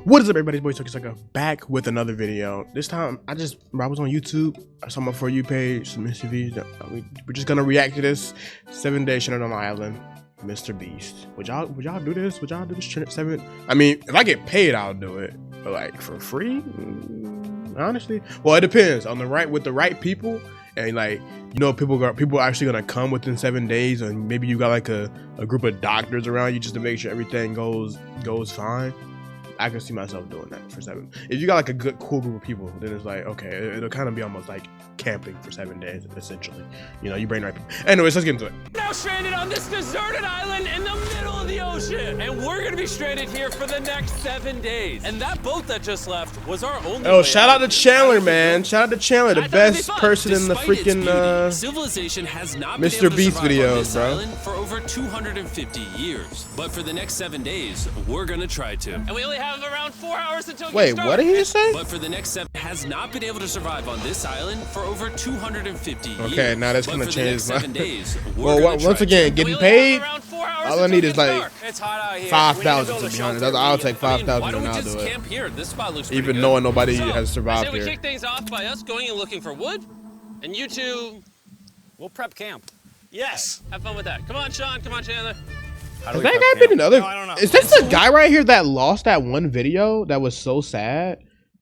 What is up, everybody? It's boy TokyoSaga back with another video. This time I was on YouTube. I saw my For You page, some interviews. We're just gonna react to this 7-day stranded on an island, mrbeast. Would y'all do this? Would y'all do this 7? I mean, if I get paid, I'll do it. But like for free, honestly, well, it depends on with the right people. And like, you know, people are actually gonna come within 7 days, and maybe you got like a group of doctors around you just to make sure everything goes fine. I can see myself doing that for 7. If you got like a good, cool group of people, then it's like, okay, it'll kind of be almost like camping for 7 days, essentially. You know, you bring the right people. Anyways, let's get into it. Now stranded on this deserted island in the middle of the ocean, and we're gonna be stranded here for the next 7 days. And that boat that just left was our only. Oh, shout out to Chandler, man! Shout out to Chandler, the best person in the freaking civilization has not mrbeast videos, bro. Island for over 250 years, but for the next 7 days, we're gonna try to. And we only have around 4 hours until. Wait, what did he just say? But for the next 7, has not been able to survive on this island for over 250 years. Okay, now that's gonna change. 7 days. Well, once again, getting paid. All I need is like 5,000 to be honest. I'll take 5,000 and I'll do it. Here? This spot looks even knowing nobody has survived here. We kick things off by us going and looking for wood, and you two, we'll prep camp. Yes. Have fun with that. Come on, Sean. Come on, Chandler. Has that guy been another? No, I don't know. Is this the guy right here that lost that one video that was so sad?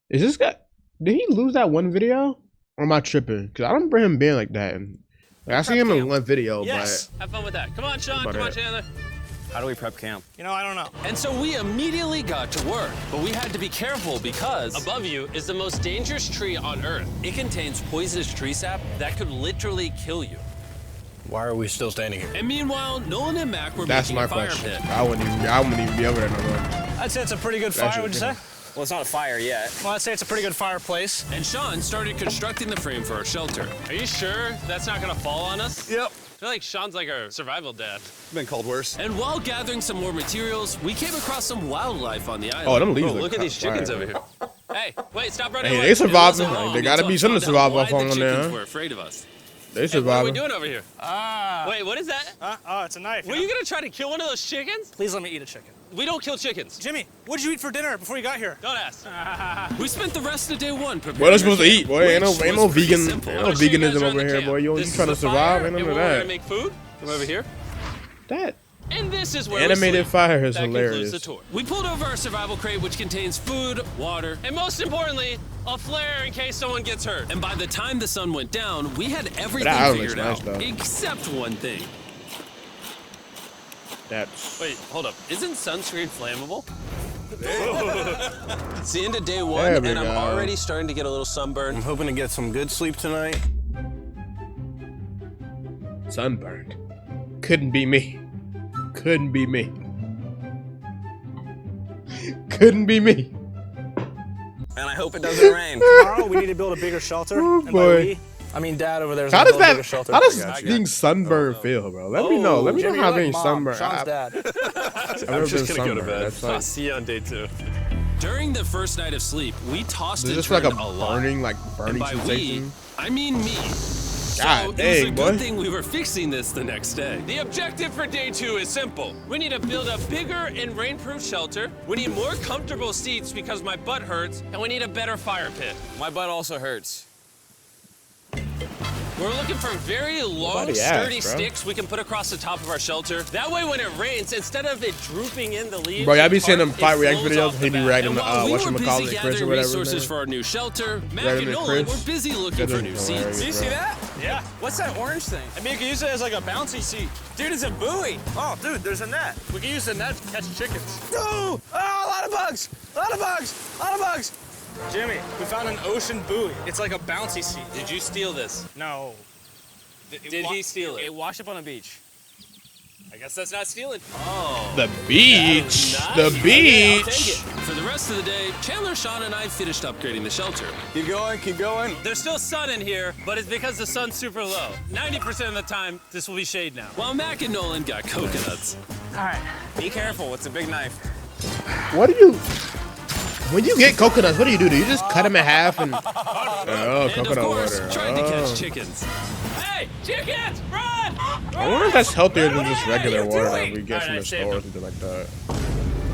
Is this guy? Did he lose that one video? Or am I tripping? Because I don't remember him being like that. And like, I see him in one video, yes. But have fun with that. Come on, Sean. Come on, Chandler. How do we prep camp? You know, I don't know. And so we immediately got to work, but we had to be careful because above you is the most dangerous tree on Earth. It contains poisonous tree sap that could literally kill you. Why are we still standing here? And meanwhile, Nolan and Mac were making a fire pit. I wouldn't even be over there no more. I'd say it's a pretty good fire, would you say? Well, it's not a fire yet. Well, I'd say it's a pretty good fireplace. And Sean started constructing the frame for our shelter. Are you sure that's not gonna fall on us? Yep. I feel like Sean's like our survival dad. Been called worse. And while gathering some more materials, we came across some wildlife on the island. Oh, them leaves look at these chickens over here. Hey, wait, stop running away. Hey, they survived. They gotta be something to survive off on there. We're afraid of us. They survived. What are we doing over here? Wait, what is that? Oh, it's a knife. Were you gonna try to kill one of those chickens? Please let me eat a chicken. We don't kill chickens. Jimmy, what did you eat for dinner before you got here? Don't ask. We spent the rest of day 1 preparing. What are they supposed to eat, boy? Ain't no veganism over here, boy. You trying to survive? Ain't none of that. We're gonna make food. Come over here. That. And this is where animated fire is that hilarious. The tour. We pulled over our survival crate, which contains food, water, and most importantly, a flare in case someone gets hurt. And by the time the sun went down, we had everything figured out, except one thing. Wait, hold up. Isn't sunscreen flammable? It's the end of day 1, and I'm already starting to get a little sunburned. I'm hoping to get some good sleep tonight. Sunburned. Couldn't be me. Couldn't be me. Couldn't be me. And I hope it doesn't rain. Tomorrow we need to build a bigger shelter. Oh, and boy. by we, I mean Dad over there. How does being sunburned feel, bro? Let me know. Let me know how being sunburned. Sean's dad. I'm just gonna go to bed. I'll see you on day 2. During the first night of sleep, we tossed and just turned like a lot. burning And by sensation. I mean me. God so dang, it was a good boy. thing we were fixing this the next day. The objective for day 2 is simple. We need to build a bigger and rainproof shelter. We need more comfortable seats because my butt hurts, and we need a better fire pit. My butt also hurts. We're looking for very long, sturdy sticks we can put across the top of our shelter. That way, when it rains, instead of it drooping in the leaves, Bro, y'all be seeing them fight react videos. He be reacting to whatchamacallit, Chris or whatever. Resources for our new shelter. Mac and Nolan were busy looking for new seats. Do you see that? Yeah. What's that orange thing? I mean, you can use it as like a bouncy seat. Dude, it's a buoy. Oh, dude, there's a net. We can use the net to catch chickens. No! Oh, a lot of bugs! A lot of bugs! A lot of bugs! Jimmy, we found an ocean buoy. It's like a bouncy seat. Did you steal this? No. Did he steal it? It washed up on the beach. I guess that's not stealing. Oh. The beach. Nice. The beach. I'll take it. For the rest of the day, Chandler, Sean, and I finished upgrading the shelter. Keep going, keep going. There's still sun in here, but it's because the sun's super low. 90% of the time, this will be shade now. While Mac and Nolan got coconuts. All right. Be careful, it's a big knife. What do you... When you get coconuts, what do? Do you just cut them in half and... Oh, and coconut of course, water. trying to catch chickens. Hey, chickens, run! I wonder if that's healthier than just regular water that we get from the store or something like that.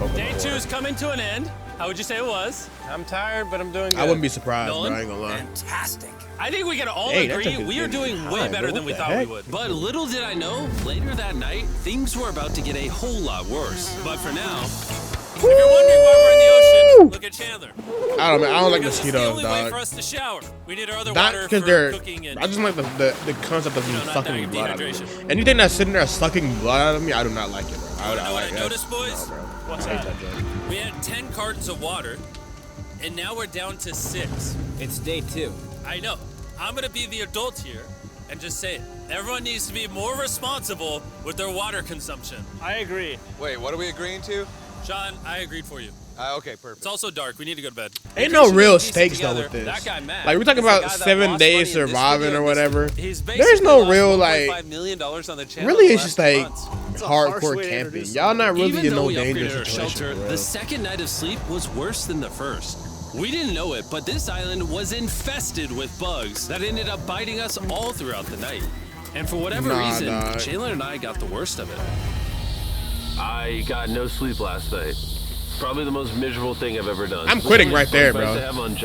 coconut Day 2 water. is coming to an end. How would you say it was? I'm tired, but I'm doing good. I wouldn't be surprised, Nolan? bro. I ain't gonna lie. Fantastic. I think we can all Hey, that agree took we are it doing high, way better bro. than we What the thought we heck? would. But little did I know, later that night, things were about to get a whole lot worse. But for now, if you're wondering why we're in the ocean, look at Chandler. I don't know. I don't like Because it's the mosquitoes, only way for dog. us to shower. We need our other Not water because for they're. cooking and I just like the concept of them not sucking dying of blood out of me. dehydration. Anything that's sitting there sucking blood out of me, I do not like it, bro. You know what I that. noticed, boys? No, bro. What's I hate that? junk. We had 10 cartons of water, and now we're down to 6. It's day 2. I know. I'm gonna be the adult here and just say it. Everyone needs to be more responsible with their water consumption. I agree. Wait, what are we agreeing to? Sean, I agreed for you. Okay, perfect. It's also dark. We need to go to bed. Ain't In no case you real didn't piece it stakes though together, with this. That guy Matt Like we're talking is the about guy that 7 lost days money in this surviving video. or whatever. He's There's basically no lost real $1.5 like. million on the channel Really, the it's just last like months. hardcore camping. Y'all not really Even in though no we danger upgraded our situation. shelter, for real. the second night of sleep was worse than the first. We didn't know it, but this island was infested with bugs that ended up biting us all throughout the night. And for whatever reason, dog. Chandler and I got the worst of it. I got no sleep last night. Probably the most miserable thing I've ever done. I'm quitting right there, bro.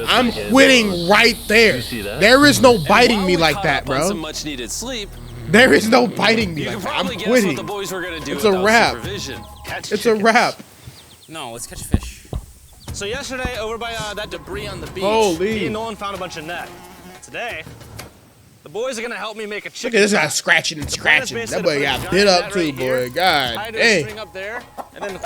I'm quitting right there. You see that? There is no And biting while me we like caught that, up on some bro. much needed sleep. There is no biting me You like can that. probably I'm guess what the quitting. boys were gonna do It's a without wrap. supervision. Catch It's a chickens. wrap. No, let's catch fish. So yesterday, over by that debris on the beach, Holy. me and Nolan found a bunch of net. Today, the boys are gonna help me make a Look chicken. at this guy trap. scratching and The plan is scratching. basically That boy to put a got giant bit net up too, right here, boy. God tie it to a dang. string up there, and then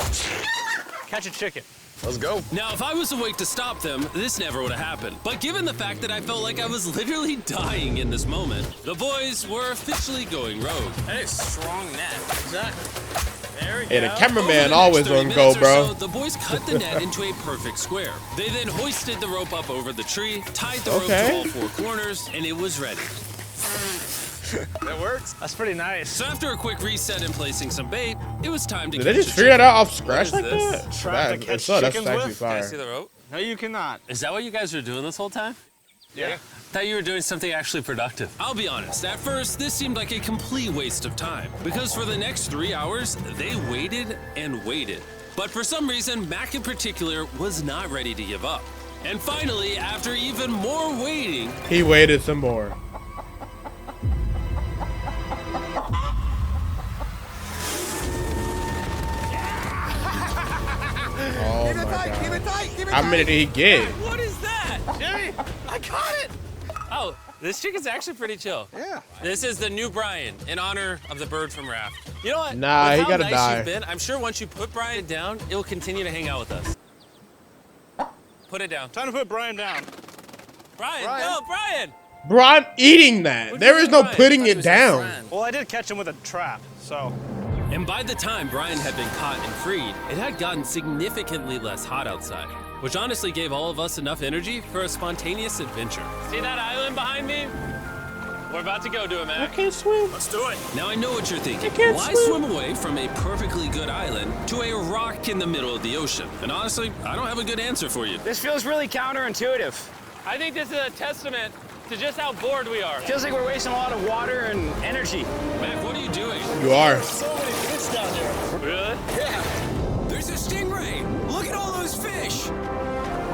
catch a chicken. Let's go. Now, if I was awake to stop them, this never would have happened. But given the fact that I felt like I was literally dying in this moment, the boys were officially going rogue. That is strong net. Exactly. There we Hey, the go. cameraman Over always the next on 30 go, minutes or bro. so, the boys cut the net into a perfect square. They then hoisted the rope up over the tree, tied the rope Okay. to all 4 corners, and it was ready. That works. That's pretty nice. So after a quick reset and placing some bait, it was time to Did they catch just a figure that chicken. out off scratch is like this? that? Trap to That- catch that's chickens actually with? Can I fire. see the rope? No, you cannot. Is that what you guys were doing this whole time? Yeah. Thought you were doing something actually productive. I'll be honest, at first, this seemed like a complete waste of time. Because for the next 3 hours, they waited and waited. But for some reason, Mac in particular was not ready to give up. And finally, after even more waiting, He waited some more. Oh my god. How many did he get? what is that? Jimmy, I caught it. Oh, this chicken's actually pretty chill. Yeah. This is the new Brian in honor of the bird from Raft. You know what? Nah, With he how gotta nice die. You've been, I'm sure once you put Brian down, it will continue to hang out with us. Put it down. Time to put Brian down. Brian, Brian. no, Brian! Bro, I'm eating that. What There do you is no mean, putting Brian? it down. Well, I did catch him with a trap, so. And by the time Brian had been caught and freed, it had gotten significantly less hot outside, which honestly gave all of us enough energy for a spontaneous adventure. See that island behind me? We're about to go to it, man. I can't swim. Let's do it. Now I know what you're thinking. can't Why swim. swim away from a perfectly good island to a rock in the middle of the ocean? And honestly, I don't have a good answer for you. This feels really counterintuitive. I think this is a testament to just how bored we are. Feels like we're wasting a lot of water and energy. Mac, what are you doing? You are. So many fish down here. Really? There's a stingray. Look at all those fish.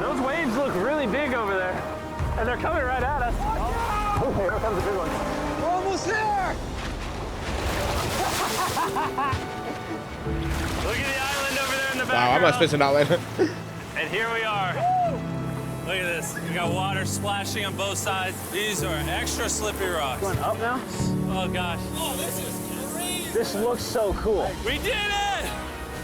Those waves look really big over there, and they're coming right at us. Oh, here comes a big one. We're almost there. Look at the island over there in the Wow, I'm background. not spacing out later. And here we are. Look at this. We got water splashing on both sides. These are extra slippery rocks. Going up now? Oh gosh. This looks so cool. We did it!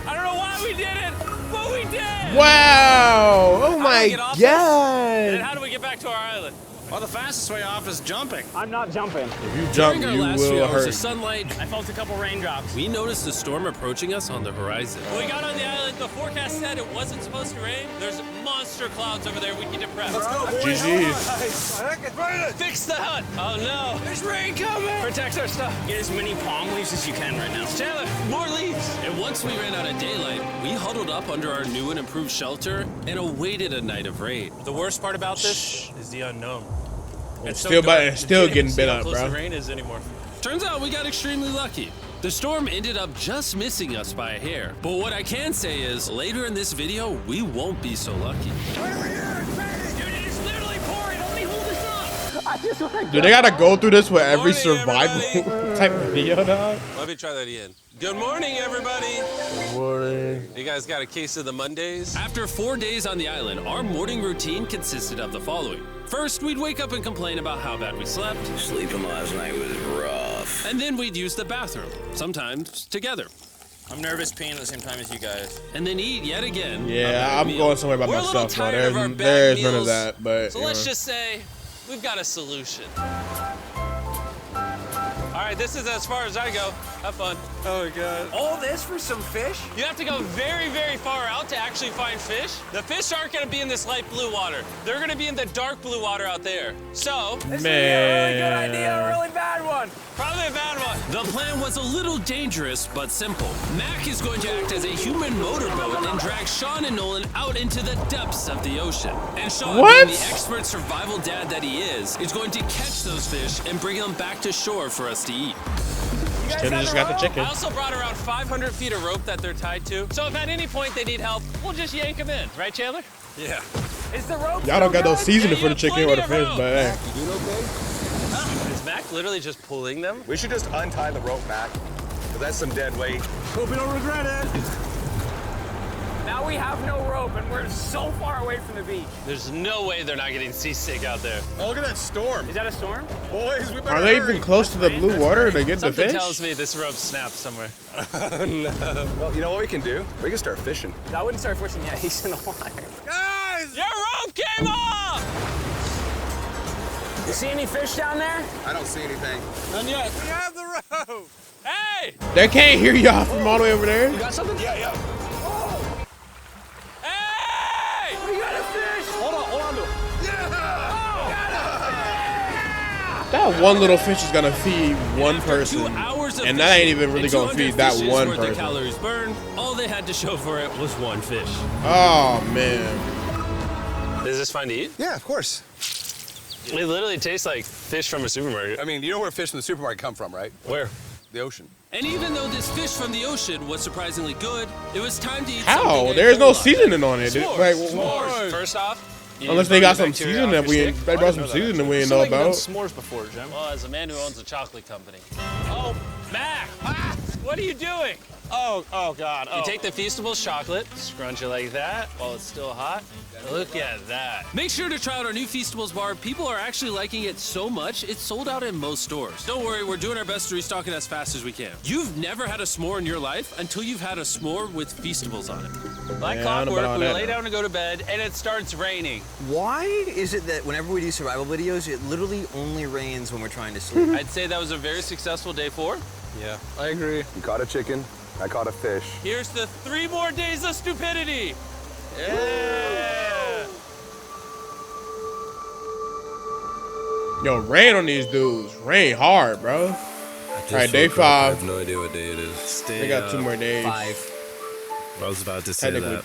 I don't know why we did it, but we did! Wow! Oh How do we my get off this? And then god! how do we get back to our island? Well, the fastest way off is jumping. I'm not jumping. If you jump, During our you last few will hours hurt. of sunlight, I felt a couple raindrops. we noticed a storm approaching us on the horizon. When we got on the island, the forecast said it wasn't supposed to rain. There's monster clouds over there we need to prep. Let's go, GG's. Fix the hut! Oh no! There's rain coming. Protect our stuff. Get as many palm leaves as you can right now. Chandler, more leaves! And once we ran out of daylight, we huddled up under our new and improved shelter and awaited a night of rain. The worst part about this is the unknown. It's still dark, getting you can't bit see how up, close bro. the rain is anymore. Turns out we got extremely lucky. The storm ended up just missing us by a hair. But what I can say is, later in this video, we won't be so lucky. Dude, they gotta go through this with every survival type of video, dog. Let me try that again. Good morning, everybody. Good morning. You guys got a case of the Mondays? After 4 days on the island, our morning routine consisted of the following. First, we'd wake up and complain about how bad we slept. Sleeping last night was rough. And then we'd use the bathroom, sometimes together. I'm nervous peeing at the same time as you guys. And then eat yet again. Yeah, I'm going somewhere by We're myself, bro. tired There's none of that, but so let's just say we've got a solution. All right, this is as far as I go. Have fun. Oh my god. All this for some fish? You have to go very, very far out to actually find fish. The fish aren't gonna be in this light blue water. They're gonna be in the dark blue water out there. So, This is a really good idea, a really bad one. probably a bad one. The plan was a little dangerous, but simple. Mac is going to act as a human motorboat and drag Sean and Nolan out into the depths of the ocean. And Sean, being the expert survival dad that he is going to catch those fish and bring them back to shore for us to eat. Should've just got the chicken. I also brought around 500 feet of rope that they're tied to. So if at any point they need help, we'll just yank them in. Right, Chandler? Yeah. Is the rope Y'all don't got no good? seasoning Yeah, for the you chicken have or the plenty fish, of but hey. You doing okay? Is Mac literally just pulling them? We should just untie the rope, Mac. Because that's some dead weight. Hope you don't regret it. Now we have no rope and we're so far away from the beach. There's no way they're not getting seasick out there. Oh, look at that storm. Is that a storm? Boys, we better Are they hurry. even close to the blue water to get the Something fish? tells me this rope snapped somewhere. Well, you know what we can do? We can start fishing. I wouldn't start fishing yet. He's in the water. Guys! Your rope came off! You see any fish down there? I don't see anything. None yet. We have the rope. Hey! They can't hear y'all from all the way over there. You got something? Yeah. Hey! We got a fish! Hold on to it. That one little fish is gonna feed one After person, 2 hours of and that ain't fishing even really and gonna 200 feed that fishes one worth of person. calories burned, all they had to show for it was one fish. Oh man. Is this fine to eat? Yeah, of course. It literally tastes like fish from a supermarket. I mean, you know where fish from the supermarket come from, right? Where? The ocean. And even though this fish from the ocean was surprisingly good, it was time to eat How? something There's no that seasoning on it. S'mores. Like, S'mores. First off, you unless need they to got burn some the bacteria seasoning off that we your ain't. steak. They brought some seasoning we ain't know about. S'mores before, Jim. Well, as a man who owns a chocolate company. Oh, Mac! What are you doing? Oh God. You take the Feastables chocolate, scrunch it like that while it's still hot. Look at that. Make sure to try out our new Feastables bar. People are actually liking it so much, it's sold out in most stores. Don't worry, we're doing our best to restock it as fast as we can. You've never had a s'more in your life until you've had a s'more with Feastables on it. Like Yeah, I don't know clockwork, about we that. lay down to go to bed, and it starts raining. Why is it that whenever we do survival videos, it literally only rains when we're trying to sleep? I'd say that was a very successful day 4. Yeah, I agree. You caught a chicken. I caught a fish. Here's the 3 more days of stupidity. Yeah. Yo, rain on these dudes. Rain hard, bro. All right, day 5. I have no idea what day it is. They got 2 more days. 5. I was about to say Technically that.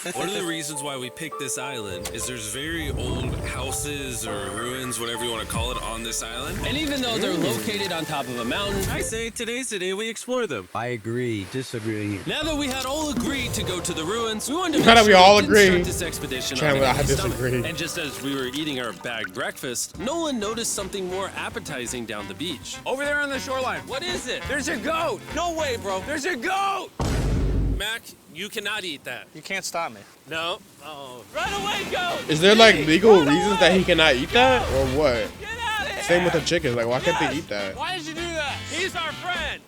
3. One of the reasons why we picked this island is there's very old houses or ruins, whatever you want to call it, on this island. And even though they're located on top of a mountain, I say today's the day we explore them. I agree. Disagree. Now that we had all agreed to go to the ruins, we wanted to Now make that we sure all didn't start agree. this expedition Chandler, on an I empty stomach. disagree. And just as we were eating our bagged breakfast, Nolan noticed something more appetizing down the beach. Over there on the shoreline. What is it? There's a goat. No way, bro. There's a goat. Mac, you cannot eat that. You can't stop me. No. Oh. Run away, goat! Is there like legal Run reasons that away! he cannot eat that, or what? Get out of here! Same with the chickens. Like, why can't Yes! they eat that? Why did you do that? He's our friend.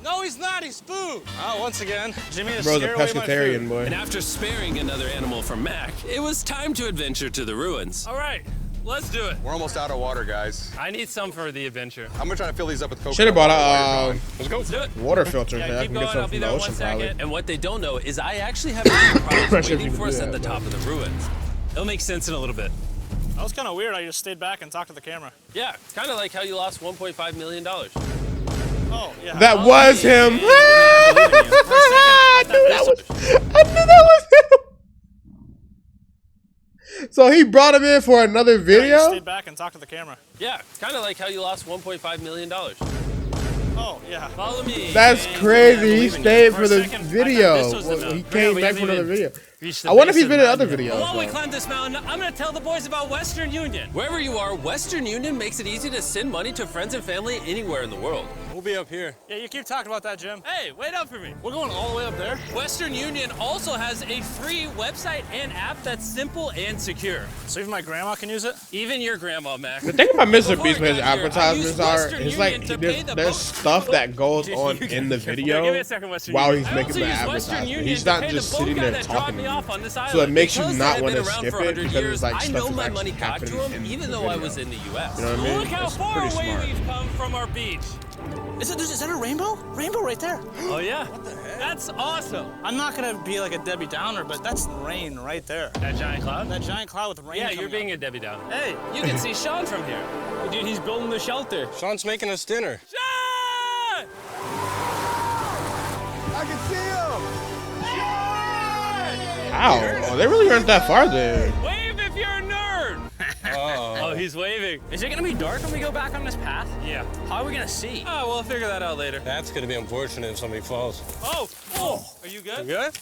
No, he's not. He's food. Oh, once again, Jimmy is Bro's a scared away my pescatarian, food. boy. And after sparing another animal from Mac, it was time to adventure to the ruins. All right, let's do it. We're almost out of water, guys. I need some for the adventure. I'm gonna try to fill these up with coconut. Should have brought water while a you're going. Let's do it. water filter. Yeah, so I keep can going. get some I'll be from the there in 1 ocean, second. probably. And what they don't know is I actually have a prize Pressure waiting you for to us do at the that, top of the ruins. It'll make sense in a little bit. That was kind of weird. I just stayed back and talked to the camera. Yeah, kind of like how you lost $1.5 million. Oh, yeah. That was him. For a I second, knew that was him. So he brought him in for another I just video. stayed back and talked to the camera. Yeah, kind of like how you lost $1.5 million. Oh, Oh, yeah. Follow me. That's and crazy. I He believe in stayed you. for a the second, I thought video. this was the Well, mountain. he came We back for haven't another even video. reached the I wonder if base he's of been the in other mountain yet. videos. While we though. climb this mountain, I'm gonna tell the boys about Western Union. Wherever you are, Western Union makes it easy to send money to friends and family anywhere in the world. We'll be up here. Yeah, you keep talking about that, Jim. Hey, wait up for me. We're going all the way up there? Western Union also has a free website and app that's simple and secure. So even my grandma can use it? Even your grandma, Mac. The thing about Mr. Before Beast I with his got here, I advertisements used are, Western it's like Union to pay the there's boat. stuff that goes on in the video Give me a second, Western while Union. he's I making also the use Western advertisement. Union He's to not pay just the boat sitting guy there that dropped talking me to off you. on this So it island. makes you Because not I've want been to around skip for it 100 because years, it's like I stuff know is my actually money got to happening him, in even the though I video. was in the U.S. You know what I mean? Look how It's far pretty away smart. we've come from our beach. Is that a rainbow? Rainbow right there. Oh, yeah? What the heck? That's awesome. I'm not gonna be like a Debbie Downer, but that's rain right there. That giant cloud? That giant cloud with rain. Yeah, coming you're being out. a Debbie Downer. Hey, you can see Sean from here. Dude, he's building the shelter. Sean's making us dinner. Sean! I can see him. Ow. Oh, they really aren't that far there. Wave if you're a nerd. Oh, he's waving. Is it gonna be dark when we go back on this path? Yeah. How are we gonna see? Oh, we'll figure that out later. That's gonna be unfortunate if somebody falls. Oh, are you good? You good?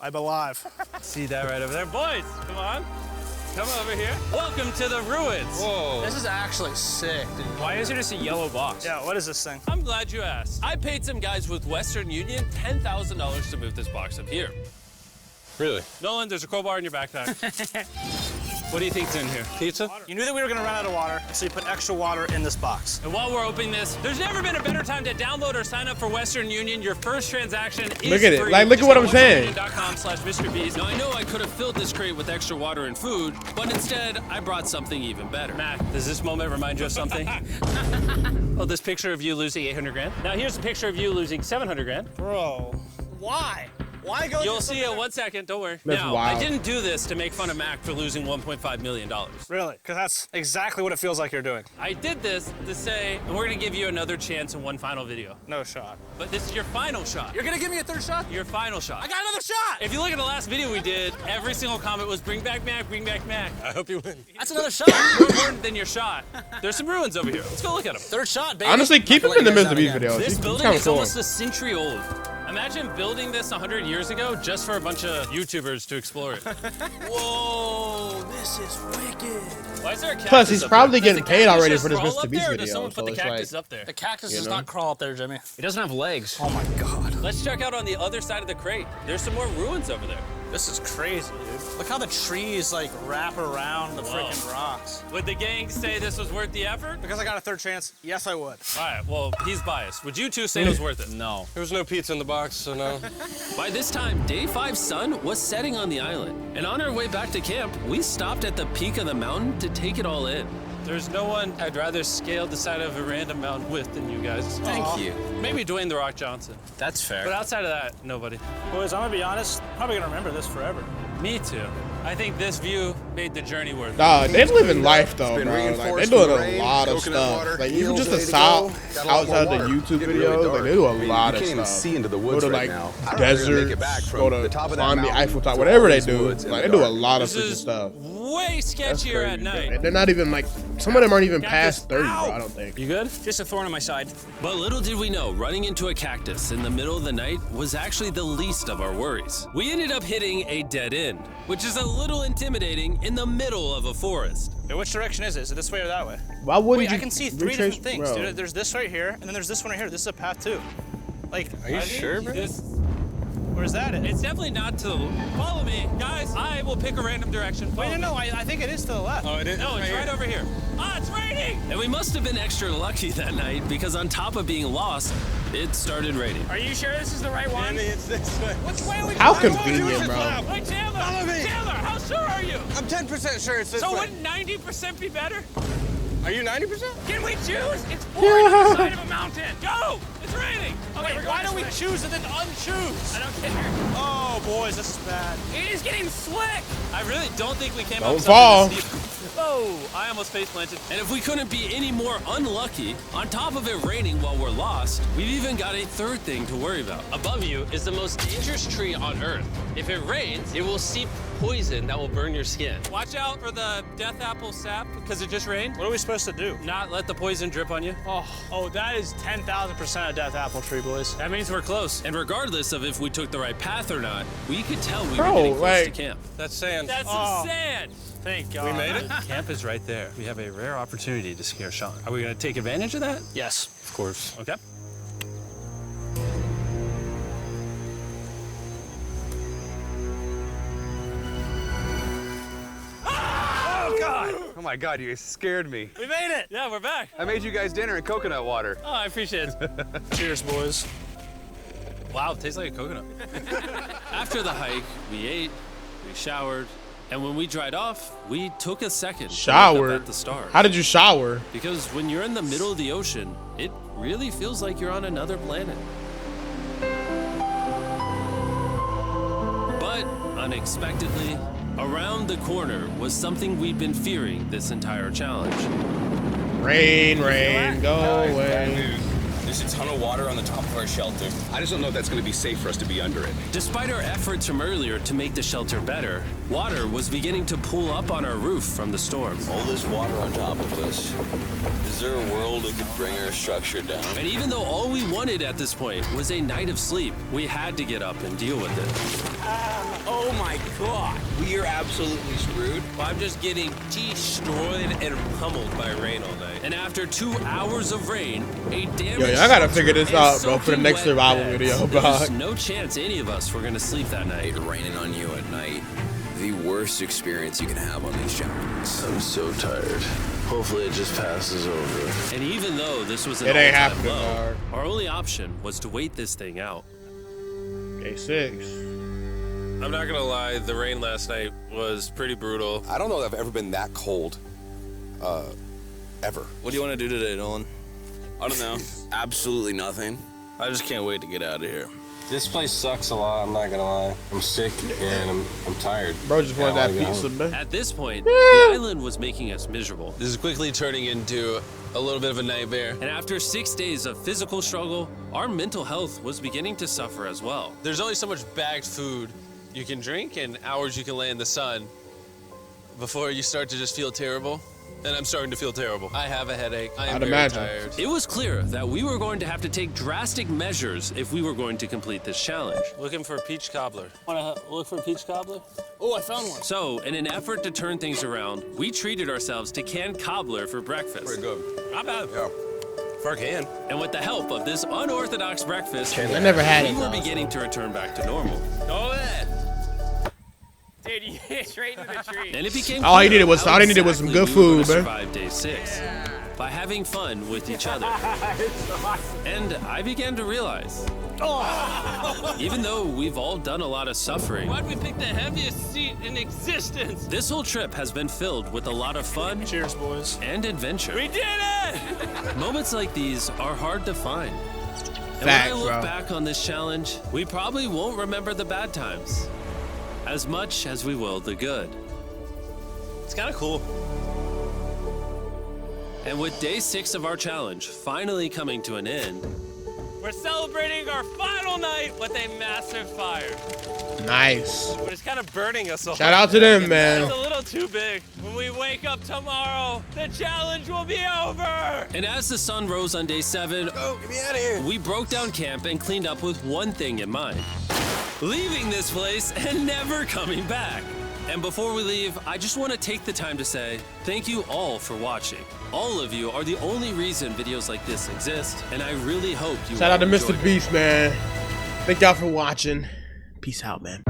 I'm alive. See that right over there? Boys, come on. Come over here. Welcome to the ruins. Whoa. This is actually sick, dude. Why is there just a yellow box? Yeah, what is this thing? I'm glad you asked. I paid some guys with Western Union $10,000 to move this box up here. Really? Nolan, there's a crowbar in your backpack. What do you think's in here? Pizza? You knew that we were gonna run out of water, so you put extra water in this box. And while we're opening this, there's never been a better time to download or sign up for Western Union. Your first transaction is Look at it. free. Like, look at what I'm saying. westernunion.com/MrBeast. Now, I know I could have filled this crate with extra water and food, but instead, I brought something even better. Mac, does this moment remind you of something? Oh, this picture of you losing 800 grand? Now here's a picture of you losing 700 grand. Bro, why? Why go? You'll see it 1 second, don't worry. That's now, wild. I didn't do this to make fun of Mac for losing $1.5 million. Really? Because that's exactly what it feels like you're doing. I did this to say, and we're gonna give you another chance in one final video. No shot. But this is your final shot. You're gonna give me a third shot? Your final shot. I got another shot. If you look at the last video we did, every single comment was bring back Mac, bring back Mac. I hope you win. That's another shot. More important than your shot. There's some ruins over here. Let's go look at them. Third shot, baby. Honestly, keep him in the Mr. Beast videos. This He's building kind of is cool. almost a century old. Imagine building this 100 years ago just for a bunch of YouTubers to explore it. Whoa, this is wicked. Why is there a cactus Plus, he's up probably there? getting Does the paid cactus already just for this crawl Mr. up Beast there, or video. does someone put the So it's cactus like- up there? The cactus You does know? not crawl up there, Jimmy. It doesn't have legs. Oh my God. Let's check out on the other side of the crate. There's some more ruins over there. This is crazy, dude. Look how the trees like wrap around the freaking rocks. Would the gang say this was worth the effort? Because I got a third chance, yes I would. All right, well, he's biased. Would you two say it was worth it? No. There was no pizza in the box, so no. By this time, day 5's sun was setting on the island. And on our way back to camp, we stopped at the peak of the mountain to take it all in. There's no one I'd rather scale the side of a random mountain with than you guys. Thank you. Maybe Dwayne The Rock Johnson. That's fair. But outside of that, nobody. Boys, I'm gonna be honest, probably gonna remember this forever. Me too. I think this view made the journey worth it. Dog, they living life though, been bro. Like, reinforced they doing with a rain, lot of coconut stuff. water, Like even heels just ready the to south, go. Got a lot outside more the water. YouTube Getting really videos, dark. like they do a I mean, lot you of can't even stuff. see into the Go woods to right like now. I don't know if they're gonna deserts, make it back from go to the top of that climb the mountain Eiffel Top, to whatever all they these do. woods in Like the they do a dark. lot of This freaking is stuff. way That's sketchier at crazy. night. They're not even like some of them aren't even past 30, bro. I don't think. You good? Just a thorn in my side. But little did we know, running into a cactus in the middle of the night was actually the least of our worries. We ended up hitting a dead end, which is a little intimidating in the middle of a forest. Wait, which direction is it? Is it this way or that way? Why wouldn't Wait, you I can see three retrace- different things, bro. dude. There's this right here, and then there's this one right here. This is a path too. Like, Are you sure, bro? where's that at? It's definitely not to the... Follow me, guys. I will pick a random direction. Wait, Follow no, me. I think it is to the left. Oh, it is? No, it's right over here. Ah, it's raining! And we must have been extra lucky that night because on top of being lost, it started raining. Are you sure this is the right one? It's this way. Which way are we How going? convenient, bro. Hey, Chandler! Follow me. Chandler, how sure are you? I'm 10% sure it's this So way. wouldn't 90% be better? Are you 90%? Can we choose? It's pouring on the side of a mountain. Go! It's raining! Okay, Wait, why don't we choose and then unchoose? I don't care. Oh, boys, this is bad. It is getting slick. I really don't think we came Don't up with fall. something this steep. Oh, I almost face planted. And if we couldn't be any more unlucky, on top of it raining while we're lost, we've even got a third thing to worry about. Above you is the most dangerous tree on Earth. If it rains, it will seep poison that will burn your skin. Watch out for the death apple sap because it just rained. What are we supposed to do? Not let the poison drip on you. Oh, that is 10,000% a death apple tree, boys. That means we're close. And regardless of if we took the right path or not, we could tell we were Bro, getting close to like- camp. That's sand. That's some sand. Thank God. We made it? Camp is right there. We have a rare opportunity to scare Sean. Are we gonna take advantage of that? Yes. Of course. Okay. Oh my God, you guys scared me. We made it. Yeah, we're back. I made you guys dinner and coconut water. Oh, I appreciate it. Cheers, boys. Wow, it tastes like a coconut. After the hike, we ate, we showered, and when we dried off, we took a second to look Showered? up at the stars. How did you shower? Because when you're in the middle of the ocean, it really feels like you're on another planet. But unexpectedly, around the corner was something we'd been fearing this entire challenge. Rain, rain, go Bad away. news. There's a ton of water on the top of our shelter. I just don't know if that's going to be safe for us to be under it. Despite our efforts from earlier to make the shelter better, water was beginning to pool up on our roof from the storm. All this water on top of us. Is there a world that could bring our structure down? And even though all we wanted at this point was a night of sleep, we had to get up and deal with it. Oh my God. We are absolutely screwed. I'm just getting destroyed and pummeled by rain all night. And after 2 hours of rain, a damaged Yo, I gotta figure shelter this and out, bro, for the soaking next wet survival beds. video, There was bro. no chance any of us were gonna sleep that night. Raining on you at night. The worst experience you can have on these challenges. I'm so tired. Hopefully it just passes over. And even though this was an It ain't all-time happening, low, dog. our only option was to wait this thing out. Day 6. I'm not gonna lie, the rain last night was pretty brutal. I don't know if I've ever been that cold. Ever. What do you want to do today, Nolan? I don't know. Absolutely nothing. I just can't wait to get out of here. This place sucks a lot, I'm not gonna lie. I'm sick and I'm tired. Bro just wanted that I wanna go pizza, man. At this point, the island was making us miserable. This is quickly turning into a little bit of a nightmare. And after 6 days of physical struggle, our mental health was beginning to suffer as well. There's only so much bagged food you can drink and hours you can lay in the sun before you start to just feel terrible. And I'm starting to feel terrible. I have a headache. I am I'd very imagine. tired. It was clear that we were going to have to take drastic measures if we were going to complete this challenge. Looking for a peach cobbler. Wanna look for a peach cobbler? Oh, I found one. So, in an effort to turn things around, we treated ourselves to canned cobbler for breakfast. Pretty good. Not bad. Yeah. For a can. And with the help of this unorthodox breakfast, I never had we it. were though. beginning to return back to normal. Go ahead. Dude, you hit straight into the tree. And it became All he clear needed was- how all he needed was some exactly good we were food, gonna man. survive day 6 by having fun with each other. And I began to realize, even though we've all done a lot of suffering, Why'd we pick the heaviest seat in existence? this whole trip has been filled with a lot of fun Cheers, boys. and adventure. We did it! Moments like these are hard to find. And Facts, when I look bro. back on this challenge, we probably won't remember the bad times as much as we will the good. It's kind of cool. And with day 6 of our challenge finally coming to an end, We're celebrating our final night with a massive fire. Nice. But it's kind of burning us all. Shout out to them, It's man. a little too big. When we wake up tomorrow, the challenge will be over. and as the sun rose on day 7, Oh, get me out of here. we broke down camp and cleaned up with one thing in mind: leaving this place and never coming back. And before we leave, I just want to take the time to say thank you all for watching. All of you are the only reason videos like this exist, and I really hope you Shout out to all Mr. enjoyed it. Beast, man. Thank y'all for watching. Peace out, man.